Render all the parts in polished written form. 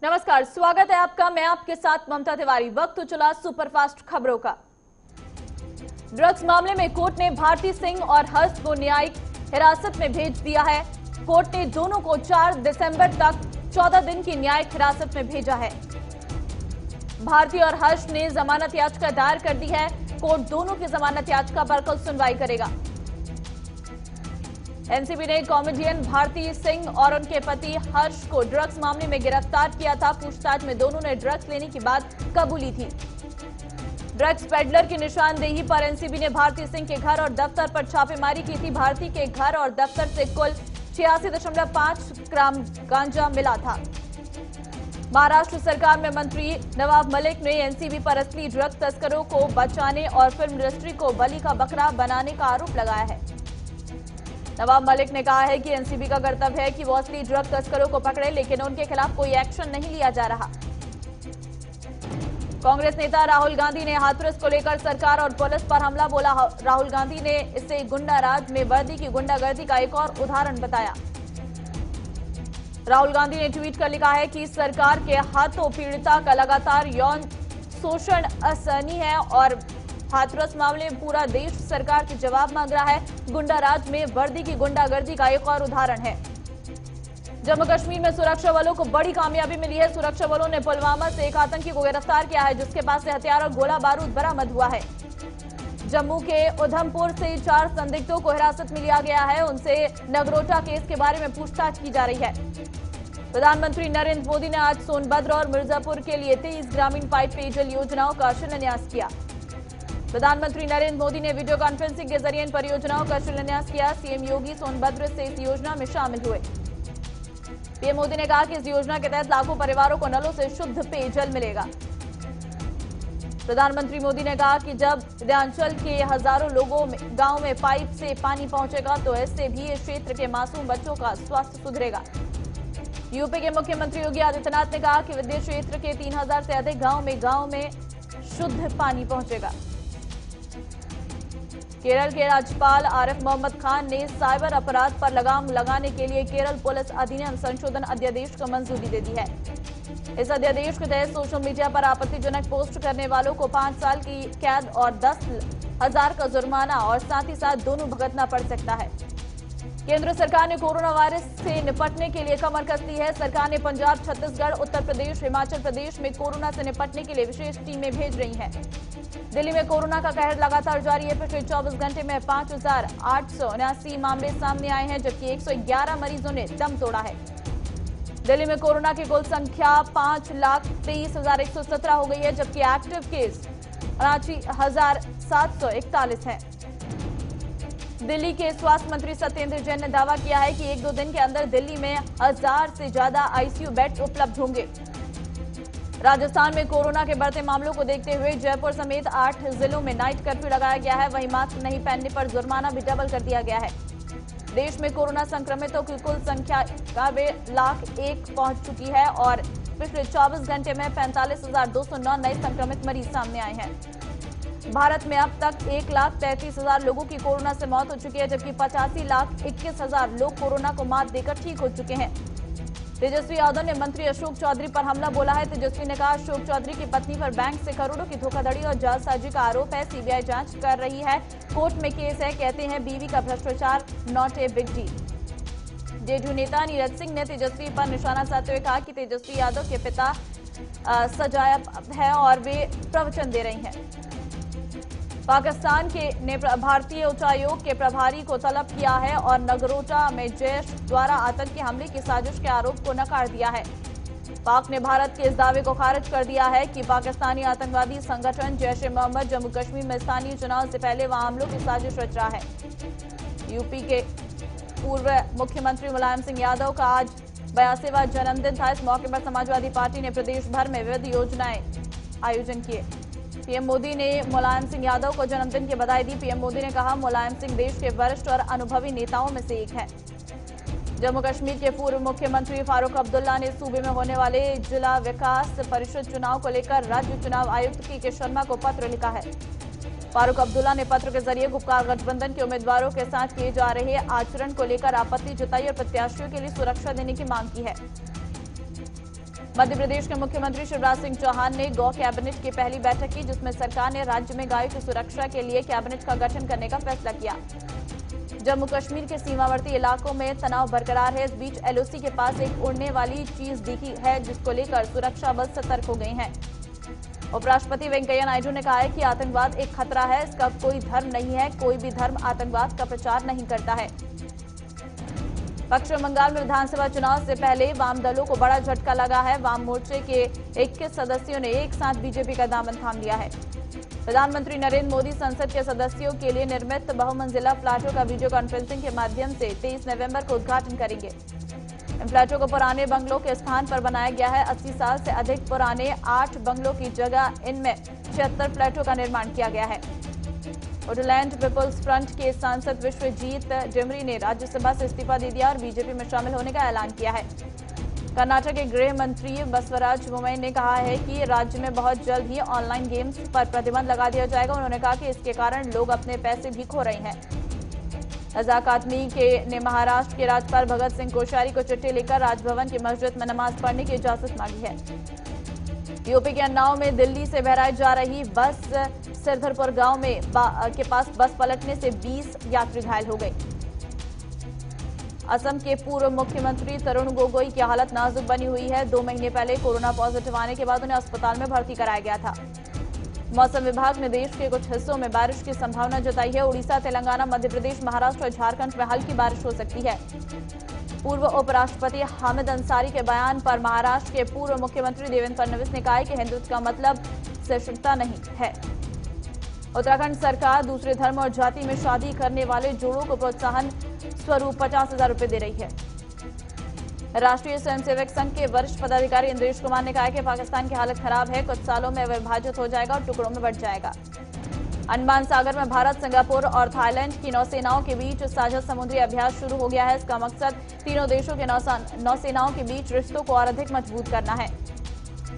नमस्कार, स्वागत है आपका। मैं आपके साथ ममता तिवारी। वक्त चला सुपरफास्ट खबरों का। ड्रग्स मामले में कोर्ट ने भारती सिंह और हर्ष को न्यायिक हिरासत में भेज दिया है। कोर्ट ने दोनों को 4 दिसंबर तक 14 दिन की न्यायिक हिरासत में भेजा है। भारती और हर्ष ने जमानत याचिका दायर कर दी है। कोर्ट दोनों की जमानत याचिका पर कल सुनवाई करेगा। एनसीबी ने कॉमेडियन भारती सिंह और उनके पति हर्ष को ड्रग्स मामले में गिरफ्तार किया था। पूछताछ में दोनों ने ड्रग्स लेने की बात कबूली थी। ड्रग्स पेडलर की निशानदेही पर एनसीबी ने भारती सिंह के घर और दफ्तर पर छापेमारी की थी। भारती के घर और दफ्तर से कुल 86.5 ग्राम गांजा मिला था। महाराष्ट्र सरकार में मंत्री नवाब मलिक ने एनसीबी पर असली ड्रग्स तस्करों को बचाने और फिल्म इंडस्ट्री को बलि का बकरा बनाने का आरोप लगाया है। नवाब मलिक ने कहा है कि एनसीबी का कर्तव्य है कि वो असली ड्रग तस्करों को पकड़े, लेकिन उनके खिलाफ कोई एक्शन नहीं लिया जा रहा। कांग्रेस नेता राहुल गांधी ने हाथरस को लेकर सरकार और पुलिस पर हमला बोला। राहुल गांधी ने इसे गुंडा राज में वर्दी की गुंडागर्दी का एक और उदाहरण बताया। राहुल गांधी ने ट्वीट कर लिखा है कि सरकार के हाथों पीड़िता का लगातार यौन शोषण असहनीय है और हाथरस मामले में पूरा देश सरकार से जवाब मांग रहा है। गुंडा राज में वर्दी की गुंडागर्दी का एक और उदाहरण है। जम्मू कश्मीर में सुरक्षा बलों को बड़ी कामयाबी मिली है। सुरक्षा बलों ने पुलवामा से एक आतंकी को गिरफ्तार किया है, जिसके पास से हथियार और गोला बारूद बरामद हुआ है। जम्मू के उधमपुर से 4 संदिग्धों को हिरासत में लिया गया है। उनसे नगरोटा केस के बारे में पूछताछ की जा रही है। प्रधानमंत्री नरेंद्र मोदी ने आज सोनभद्र और मिर्जापुर के लिए 23 ग्रामीण पाइप पेयजल योजनाओं का शिलान्यास किया। प्रधानमंत्री नरेंद्र मोदी ने वीडियो कॉन्फ्रेंसिंग के जरिए इन परियोजनाओं का शिलान्यास किया। सीएम योगी सोनभद्र से इस योजना में शामिल हुए। पीएम मोदी ने कहा कि इस योजना के तहत लाखों परिवारों को नलों से शुद्ध पेयजल मिलेगा। प्रधानमंत्री मोदी ने कहा कि जब विंध्याचल के हजारों लोगों में गांव में पाइप से पानी पहुंचेगा तो इससे भी इस क्षेत्र के मासूम बच्चों का स्वास्थ्य सुधरेगा। यूपी के मुख्यमंत्री योगी आदित्यनाथ ने कहा कि विंध्य क्षेत्र के 3000 से अधिक गांव में शुद्ध पानी पहुंचेगा। केरल के राज्यपाल आरिफ मोहम्मद खान ने साइबर अपराध पर लगाम लगाने के लिए केरल पुलिस अधिनियम संशोधन अध्यादेश को मंजूरी दे दी है। इस अध्यादेश के तहत सोशल मीडिया पर आपत्तिजनक पोस्ट करने वालों को 5 साल की कैद और 10,000 का जुर्माना और साथ ही साथ दोनों भुगतना पड़ सकता है। केंद्र सरकार ने कोरोना वायरस से निपटने के लिए कमर कस ली है। सरकार ने पंजाब, छत्तीसगढ़, उत्तर प्रदेश, हिमाचल प्रदेश में कोरोना से निपटने के लिए विशेष टीमें भेज रही हैं। दिल्ली में कोरोना का कहर लगातार जारी है। पिछले 24 घंटे में 5,879 मामले सामने आए हैं, जबकि 111 मरीजों ने दम तोड़ा है। दिल्ली में कोरोना की कुल संख्या 5,23,117 हो गई है, जबकि एक्टिव केस 79,741 है। दिल्ली के स्वास्थ्य मंत्री सत्येंद्र जैन ने दावा किया है कि 1-2 दिन के अंदर दिल्ली में 1000 से ज्यादा आईसीयू बेड उपलब्ध होंगे। राजस्थान में कोरोना के बढ़ते मामलों को देखते हुए जयपुर समेत 8 जिलों में नाइट कर्फ्यू लगाया गया है। वहीं मास्क नहीं पहनने पर जुर्माना भी डबल कर दिया गया है। देश में कोरोना संक्रमितों की कुल संख्या 91,01 पहुंच चुकी है और पिछले 24 घंटे में 45,209 नए संक्रमित मरीज सामने आए हैं। भारत में अब तक 1,33,000 लोगों की कोरोना से मौत हो चुकी है, जबकि 85,21,000 लोग कोरोना को मात देकर ठीक हो चुके हैं। तेजस्वी यादव ने मंत्री अशोक चौधरी पर हमला बोला है। तेजस्वी ने कहा अशोक चौधरी की पत्नी पर बैंक से करोड़ों की धोखाधड़ी और जालसाजी का आरोप है। सीबीआई जांच कर रही है, कोर्ट में केस है। कहते हैं बीवी का भ्रष्टाचार not a big deal. JDU नेता नीरज सिंह ने तेजस्वी पर निशाना साधते हुए कहा कि तेजस्वी यादव के पिता सजाया है और वे प्रवचन दे रही हैं। पाकिस्तान ने भारतीय उच्चायोग के प्रभारी को तलब किया है और नगरोटा में जैश द्वारा आतंकी हमले की साजिश के आरोप को नकार दिया है। पाक ने भारत के इस दावे को खारिज कर दिया है कि पाकिस्तानी आतंकवादी संगठन जैश-ए-मोहम्मद जम्मू कश्मीर में स्थानीय चुनाव से पहले वहां हमलों की साजिश रच रहा है। यूपी के पूर्व मुख्यमंत्री मुलायम सिंह यादव का आज 82वां जन्मदिन था। इस मौके पर समाजवादी पार्टी ने प्रदेश भर में विविध योजनाएं आयोजन किए। पीएम मोदी ने मुलायम सिंह यादव को जन्मदिन की बधाई दी। पीएम मोदी ने कहा मुलायम सिंह देश के वरिष्ठ और अनुभवी नेताओं में से एक है। जम्मू कश्मीर के पूर्व मुख्यमंत्री फारूक अब्दुल्ला ने सूबे में होने वाले जिला विकास परिषद चुनाव को लेकर राज्य चुनाव आयुक्त के शर्मा को पत्र लिखा है। फारूक अब्दुल्ला ने पत्र के जरिए गुपकार गठबंधन के उम्मीदवारों के साथ किए जा रहे आचरण को लेकर आपत्ति जताई और प्रत्याशियों के लिए सुरक्षा देने की मांग की है। मध्य प्रदेश के मुख्यमंत्री शिवराज सिंह चौहान ने गौ कैबिनेट की पहली बैठक की, जिसमें सरकार ने राज्य में गायों की सुरक्षा के लिए कैबिनेट का गठन करने का फैसला किया। जम्मू कश्मीर के सीमावर्ती इलाकों में तनाव बरकरार है। इस बीच एलओसी के पास एक उड़ने वाली चीज दिखी है, जिसको लेकर सुरक्षा बल सतर्क हो गए हैं। उपराष्ट्रपति वेंकैया नायडू ने कहा है कि आतंकवाद एक खतरा है, इसका कोई धर्म नहीं है, कोई भी धर्म आतंकवाद का प्रचार नहीं करता है। पश्चिम बंगाल में विधानसभा चुनाव से पहले वाम दलों को बड़ा झटका लगा है। वाम मोर्चे के 21 सदस्यों ने एक साथ बीजेपी का दामन थाम लिया है। प्रधानमंत्री नरेंद्र मोदी संसद के सदस्यों के लिए निर्मित बहुमंजिला फ्लैटों का वीडियो कॉन्फ्रेंसिंग के माध्यम से 23 नवंबर को उद्घाटन करेंगे। इन फ्लैटों को पुराने बंगलों के स्थान पर बनाया गया है। 80 साल से अधिक पुराने 8 बंगलों की जगह इनमें 76 फ्लैटों का निर्माण किया गया है। वुडलैंड पीपुल्स फ्रंट के सांसद विश्वजीत डिमरी ने राज्यसभा से इस्तीफा दे दिया और बीजेपी में शामिल होने का ऐलान किया है। कर्नाटक के गृह मंत्री बसवराज बोम्मई ने कहा है कि राज्य में बहुत जल्द ही ऑनलाइन गेम्स पर प्रतिबंध लगा दिया जाएगा। उन्होंने कहा कि इसके कारण लोग अपने पैसे भी खो रहे हैं। रज़ाक आदमी ने महाराष्ट्र के राज्यपाल भगत सिंह कोश्यारी को चिट्ठी लिखकर राजभवन की मस्जिद में नमाज पढ़ने की इजाजत मांगी है। यूपी के अन्नाव में दिल्ली से बहराइच जा रही बस सिरधरपुर गांव में के पास बस पलटने से 20 यात्री घायल हो गए। असम के पूर्व मुख्यमंत्री तरुण गोगोई की हालत नाजुक बनी हुई है। 2 महीने पहले कोरोना पॉजिटिव आने के बाद उन्हें अस्पताल में भर्ती कराया गया था। मौसम विभाग ने देश के कुछ हिस्सों में बारिश की संभावना जताई है। उड़ीसा, तेलंगाना, मध्य प्रदेश, महाराष्ट्र और झारखंड में हल्की बारिश हो सकती है। पूर्व उपराष्ट्रपति हामिद अंसारी के बयान पर महाराष्ट्र के पूर्व मुख्यमंत्री देवेंद्र फडणवीस ने कहा है कि हिंदुत्व का मतलब सहिष्णुता नहीं है। उत्तराखंड सरकार दूसरे धर्म और जाति में शादी करने वाले जोड़ों को प्रोत्साहन स्वरूप 50,000 रुपए दे रही है। राष्ट्रीय स्वयंसेवक संघ के वरिष्ठ पदाधिकारी इंद्रेश कुमार ने कहा है कि पाकिस्तान की हालत खराब है, कुछ सालों में विभाजित हो जाएगा और टुकड़ों में बंट जाएगा। अंडमान सागर में भारत, सिंगापुर और थाईलैंड की नौसेनाओं के बीच साझा समुद्री अभ्यास शुरू हो गया है। इसका मकसद तीनों देशों के नौसेनाओं के बीच रिश्तों को और अधिक मजबूत करना है।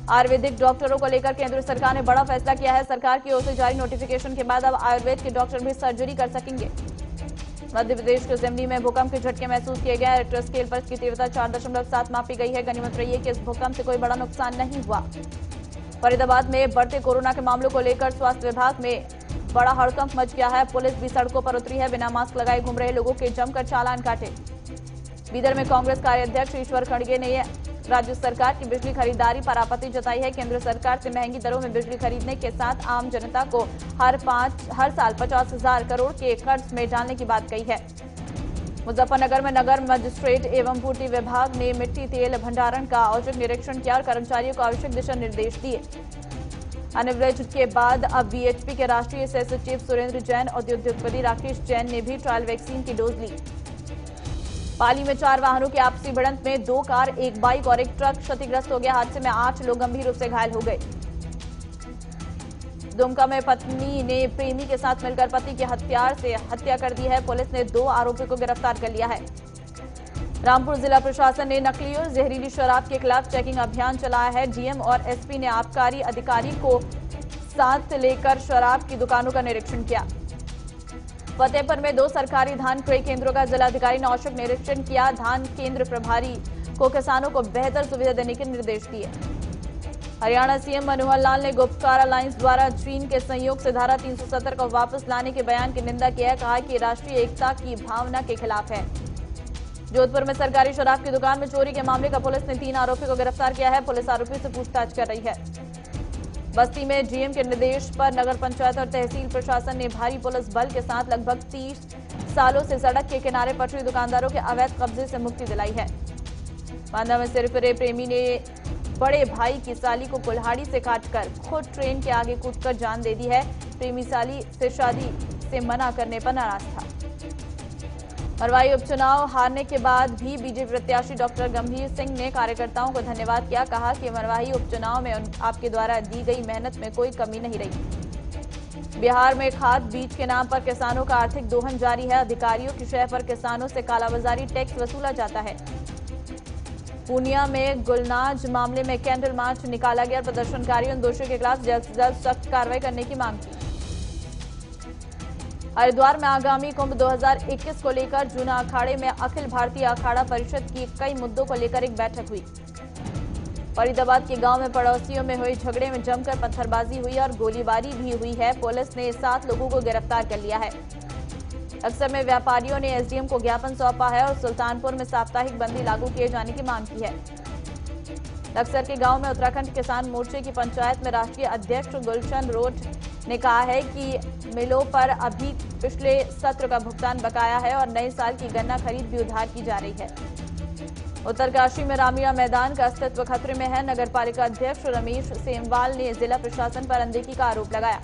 आयुर्वेदिक डॉक्टरों को लेकर केंद्र सरकार ने बड़ा फैसला किया है। सरकार की ओर से जारी नोटिफिकेशन के बाद अब आयुर्वेद के डॉक्टर भी सर्जरी कर सकेंगे। मध्य प्रदेश के सिमरी में भूकंप के झटके महसूस किए गए। रिक्टर स्केल पर इसकी तीव्रता 4.7 मापी गई है। गनीमत रही है कि इस भूकंप से कोई बड़ा नुकसान नहीं हुआ। फरीदाबाद में बढ़ते कोरोना के मामलों को लेकर स्वास्थ्य विभाग में बड़ा हड़कंप मच गया है। पुलिस भी सड़कों पर उतरी है। बिना मास्क लगाए घूम रहे लोगों के जमकर चालान काटे। बीदर में कांग्रेस कार्याध्यक्ष ईश्वर खड़गे ने राज्य सरकार की बिजली खरीदारी पर आपत्ति जताई है। केंद्र सरकार से महंगी दरों में बिजली खरीदने के साथ आम जनता को हर साल 50,000 करोड़ के खर्च में डालने की बात कही है। मुजफ्फरनगर में नगर मजिस्ट्रेट एवं पूर्ति विभाग ने मिट्टी तेल भंडारण का औचक निरीक्षण किया और कर्मचारियों को आवश्यक दिशा निर्देश दिए। अनिवार्य के बाद अब बीएचपी के राष्ट्रीय सह सचिव सुरेंद्र जैन और उद्योगपति राकेश जैन ने भी ट्रायल वैक्सीन की डोज ली। पाली में 4 वाहनों की आपसी भिड़ंत में 2 कार, 1 बाइक और 1 ट्रक क्षतिग्रस्त हो गया। हादसे में 8 लोग गंभीर रूप से घायल हो गए। दुमका में पत्नी ने प्रेमी के साथ मिलकर पति की हथियार से हत्या कर दी है। पुलिस ने 2 आरोपियों को गिरफ्तार कर लिया है। रामपुर जिला प्रशासन ने नकली और जहरीली शराब के खिलाफ चेकिंग अभियान चलाया है। डीएम और एसपी ने आबकारी अधिकारी को साथ लेकर शराब की दुकानों का निरीक्षण किया। फतेहपुर में 2 सरकारी धान क्रय केंद्रों का जिलाधिकारी ने औचक निरीक्षण किया। धान केंद्र प्रभारी को किसानों को बेहतर सुविधा देने के निर्देश दिए। हरियाणा सीएम मनोहर लाल ने गुप्तकार अलायंस द्वारा चीन के सहयोग से धारा 370 को वापस लाने के बयान की निंदा की है। कहा कि राष्ट्रीय एकता की भावना के खिलाफ है। जोधपुर में सरकारी शराब की दुकान में चोरी के मामले का पुलिस ने 3 आरोपियों को गिरफ्तार किया है। पुलिस आरोपियों से पूछताछ कर रही है। बस्ती में डीएम के निर्देश पर नगर पंचायत और तहसील प्रशासन ने भारी पुलिस बल के साथ लगभग 30 सालों से सड़क के किनारे पटरी दुकानदारों के अवैध कब्जे से मुक्ति दिलाई है। बांदा में सिरफिरे प्रेमी ने बड़े भाई की साली को कुल्हाड़ी से काटकर खुद ट्रेन के आगे कूदकर जान दे दी है। प्रेमी साली से शादी से मना करने पर नाराज था। मरवाही उपचुनाव हारने के बाद भी बीजेपी प्रत्याशी डॉक्टर गंभीर सिंह ने कार्यकर्ताओं को धन्यवाद किया। कहा कि मरवाही उपचुनाव में आपके द्वारा दी गई मेहनत में कोई कमी नहीं रही। बिहार में खाद बीज के नाम पर किसानों का आर्थिक दोहन जारी है। अधिकारियों की शय पर किसानों से कालाबाजारी टैक्स वसूला जाता है। पूर्णिया में गुलनाज मामले में कैंडल मार्च निकाला गया। प्रदर्शनकारियों ने दोषियों के खिलाफ जल्द से जल्द सख्त कार्रवाई करने की मांग की। हरिद्वार में आगामी कुंभ 2021 को लेकर जूना अखाड़े में अखिल भारतीय अखाड़ा परिषद की कई मुद्दों को लेकर एक बैठक हुई। फरीदाबाद के गांव में पड़ोसियों में हुए झगड़े में जमकर पत्थरबाजी हुई और गोलीबारी भी हुई है। पुलिस ने 7 लोगों को गिरफ्तार कर लिया है। अक्सर में व्यापारियों ने एसडीएम को ज्ञापन सौंपा है और सुल्तानपुर में साप्ताहिक बंदी लागू किए जाने की मांग की है। अक्सर के गांव में उत्तराखंड किसान मोर्चे की पंचायत में राष्ट्रीय अध्यक्ष गुलशन रोट ने कहा है कि मिलों पर अभी पिछले सत्र का भुगतान बकाया है और नए साल की गन्ना खरीद भी उधार की जा रही है। उत्तरकाशी में रामलीला मैदान का अस्तित्व खतरे में है। नगर पालिका अध्यक्ष रमेश सेमवाल ने जिला प्रशासन पर अनदेखी का आरोप लगाया।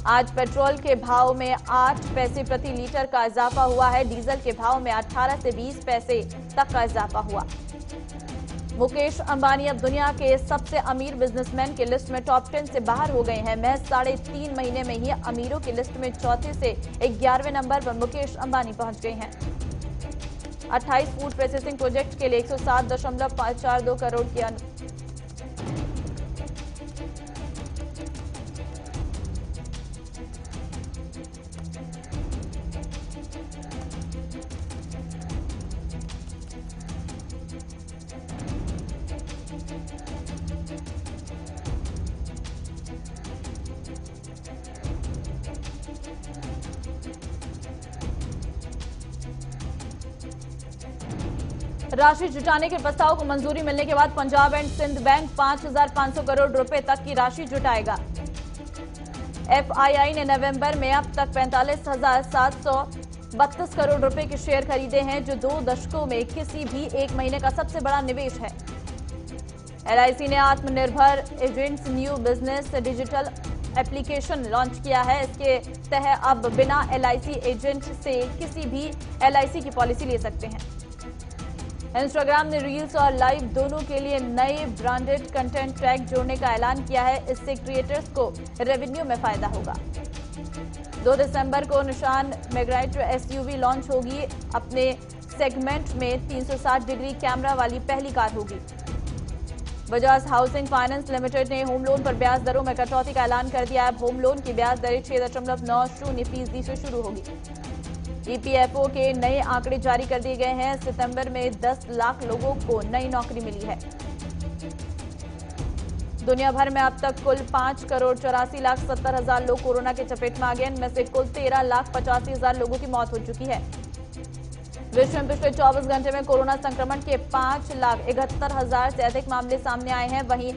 आज पेट्रोल के भाव में 8 पैसे प्रति लीटर का इजाफा हुआ है। डीजल के भाव में 18 से 20 पैसे तक का इजाफा हुआ। मुकेश अंबानी अब दुनिया के सबसे अमीर बिजनेसमैन की लिस्ट में टॉप 10 से बाहर हो गए हैं। महज 3.5 महीने में ही अमीरों की लिस्ट में चौथे से 11वें नंबर पर मुकेश अंबानी पहुंच गए हैं। 28 फूड प्रोसेसिंग प्रोजेक्ट के लिए 107.42 करोड़ की राशि जुटाने के प्रस्ताव को मंजूरी मिलने के बाद पंजाब एंड सिंध बैंक 5,500 करोड़ रुपए तक की राशि जुटाएगा। एफआईआई ने नवंबर में अब तक 45,732 करोड़ रुपए के शेयर खरीदे हैं, जो 2 दशकों में किसी भी एक महीने का सबसे बड़ा निवेश है। एलआईसी ने आत्मनिर्भर agents new business digital application launch किया है। इसके तहत अब बिना एलआईसी एजेंट से किसी भी एलआईसी की पॉलिसी ले सकते हैं। इंस्टाग्राम ने रील्स और लाइव दोनों के लिए नए ब्रांडेड कंटेंट टैग जोड़ने का ऐलान किया है। इससे क्रिएटर्स को रेवेन्यू में फायदा होगा। 2 दिसंबर को निशान मैग्राइट एसयूवी लॉन्च होगी। अपने सेगमेंट में 360 डिग्री कैमरा वाली पहली कार होगी। बजाज हाउसिंग फाइनेंस लिमिटेड ने होम लोन पर ब्याज दरों में कटौती का ऐलान कर दिया है। होम लोन की ब्याज दरें 6.90% से शुरू होगी। ईपीएफओ के नए आंकड़े जारी कर दिए गए हैं। सितंबर में 10 लाख लोगों को नई नौकरी मिली है। दुनिया भर में अब तक कुल 5,84,70,000 लोग कोरोना की चपेट में आ गए। इनमें से कुल 13,85,000 लोगों की मौत हो चुकी है। विश्व में पिछले 24 घंटे में कोरोना संक्रमण के 5,71,000 से अधिक मामले सामने आए हैं। वहीं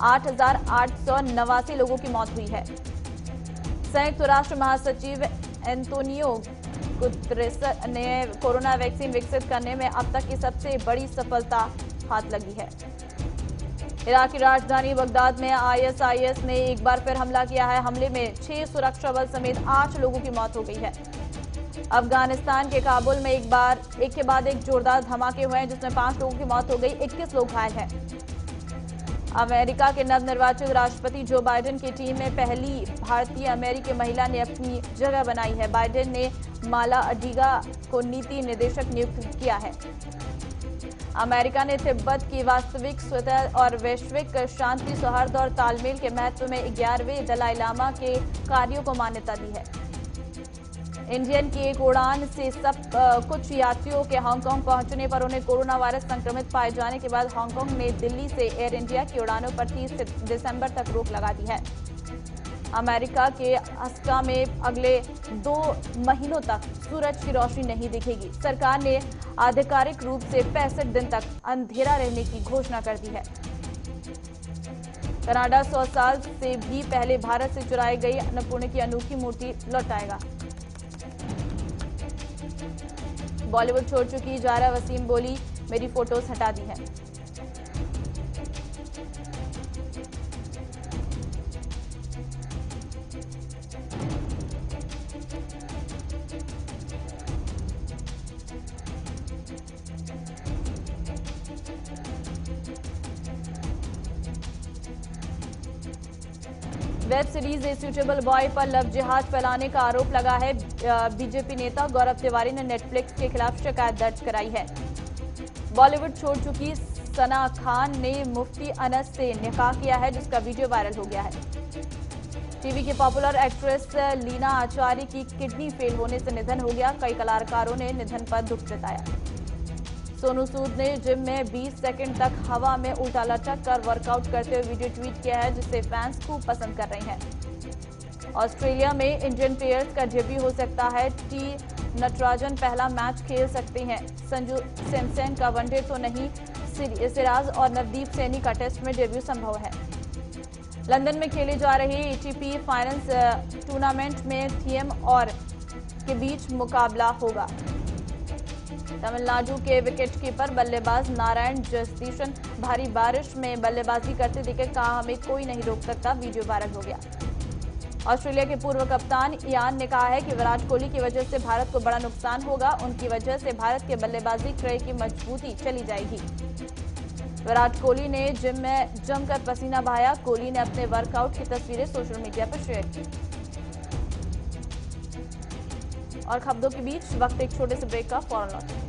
8,889 लोगों की मौत हुई है। संयुक्त राष्ट्र महासचिव एंटोनियो गुतेरेस ने कोरोना वैक्सीन विकसित करने में अब तक की सबसे बड़ी सफलता हाथ लगी है। इराक की राजधानी बगदाद में आईएसआईएस ने एक बार फिर हमला किया है। हमले में 6 सुरक्षा बल समेत 8 लोगों की मौत हो गई है। अफगानिस्तान के काबुल में एक के बाद एक जोरदार धमाके हुए हैं, जिसमें 5 लोगों की मौत हो गई, 21 लोग घायल हैं। अमेरिका के नवनिर्वाचित राष्ट्रपति जो बाइडेन की टीम में पहली भारतीय अमेरिकी महिला ने अपनी जगह बनाई है। बाइडेन ने माला अडिगा को नीति निदेशक नियुक्त किया है। अमेरिका ने तिब्बत की वास्तविक स्वतंत्रता और वैश्विक शांति, सौहार्द और तालमेल के महत्व में 11वें दलाई लामा के कार्यों को मान्यता दी है। इंडियन की एक उड़ान से कुछ यात्रियों के हांगकांग पहुंचने पर उन्हें कोरोना वायरस संक्रमित पाए जाने के बाद हांगकांग ने दिल्ली से एयर इंडिया की उड़ानों पर 30 दिसंबर तक रोक लगा दी है। अमेरिका के अस्का में अगले 2 महीनों तक सूरज की रोशनी नहीं दिखेगी। सरकार ने आधिकारिक रूप से 65 दिन तक अंधेरा रहने की घोषणा कर दी है। कनाडा 100 साल से भी पहले भारत से चुराई गई अन्नपूर्णा की अनोखी मूर्ति लौटाएगा। बॉलीवुड छोड़ चुकी ज़ारा वसीम बोली, मेरी फोटोज हटा दी है। Web series a suitable boy पर लव जिहाद फैलाने का आरोप लगा है। बीजेपी नेता गौरव तिवारी ने नेटफ्लिक्स के खिलाफ शिकायत दर्ज कराई है। बॉलीवुड छोड़ चुकी सना खान ने मुफ्ती अनस से निकाह किया है, जिसका वीडियो वायरल हो गया है। टीवी की पॉपुलर एक्ट्रेस लीना आचार्य की किडनी फेल होने से निधन हो गया। कई कलाकारों ने निधन पर दुख जताया। सोनू सूद ने जिम में 20 सेकंड तक हवा में उल्टा लटक कर वर्कआउट करते हुए वीडियो ट्वीट किया है, जिसे फैंस खूब पसंद कर रहे हैं। ऑस्ट्रेलिया में इंडियन प्लेयर्स का डेब्यू हो सकता है। टी नटराजन पहला मैच खेल सकते हैं। संजू सैमसन का वनडे तो नहीं, सिराज और नवदीप सैनी का टेस्ट में डेब्यू संभव है। लंदन में खेले जा रहे एटीपी फाइनल्स टूर्नामेंट में थीएम और के बीच मुकाबला होगा। तमिलनाडु के विकेटकीपर बल्लेबाज नारायण जगदीशन भारी बारिश में बल्लेबाजी करते दिखे, कहा हमें कोई नहीं रोक सकता, वीडियो वायरल हो गया। ऑस्ट्रेलिया के पूर्व कप्तान इयान ने कहा है कि विराट कोहली की वजह से भारत को बड़ा नुकसान होगा, उनकी वजह से भारत के बल्लेबाजी क्रय की मजबूती चली जाएगी। विराट कोहली ने जिम में जमकर पसीना बहाया। कोहली ने अपने वर्कआउट की तस्वीरें सोशल मीडिया पर शेयर की। और खबरों के बीच वक्त एक छोटे से ब्रेक का, फौरन लौटें।